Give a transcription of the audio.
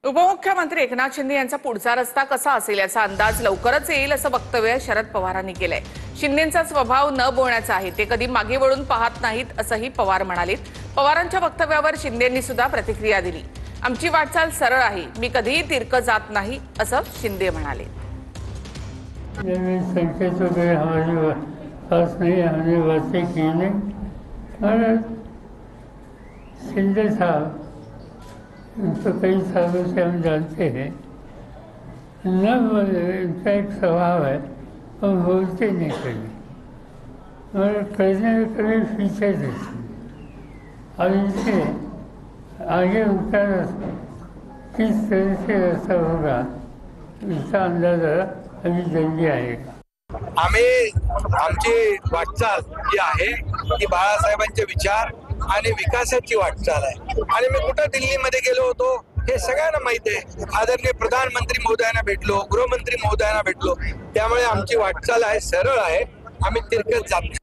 उपमुख्यमंत्री एकनाथ शिंदे यांचा पुढचा रस्ता कसा असेल याचा अंदाज लवकरच येईल असं वक्तव्य शरद पवारांनी केलंय। शिंदेंचा स्वभाव न बोलण्याचा आहे, ते कधी मागे वळून पाहत नाहीत असंही पवार म्हणाले। पवारांच्या वक्तव्यावर शिंदेंनी सुद्धा प्रतिक्रिया दिली। आमची वाटचाल सरळ आहे, मी कधीही तिरकं जात नाही असं शिंदे म्हणाले। शिंदे साहब इनको कई सालों से हम जानते हैं, न इनका एक स्वभाव है, वो बोलते नहीं कभी और करने में कभी पीछे देते। और इनसे आगे उनका किस तरह से रास्ता होगा इसका अंदाजा अभी जल्दी आएगा। आमची वाटचाल जी आहे ती बाळासाहेबांचे विचार आणि विकासाची वाटचाल आहे। आणि मी कुठं दिल्लीमध्ये गेलो होतो हे सगळ्यांना माहिती आहे। आदरणीय प्रधानमंत्री महोदयांना भेटलो, गृहमंत्री महोदयांना भेटलो, त्यामुळे आमची वाटचाल आहे, सरळ आहे, आम्ही तिरकत जात नाही।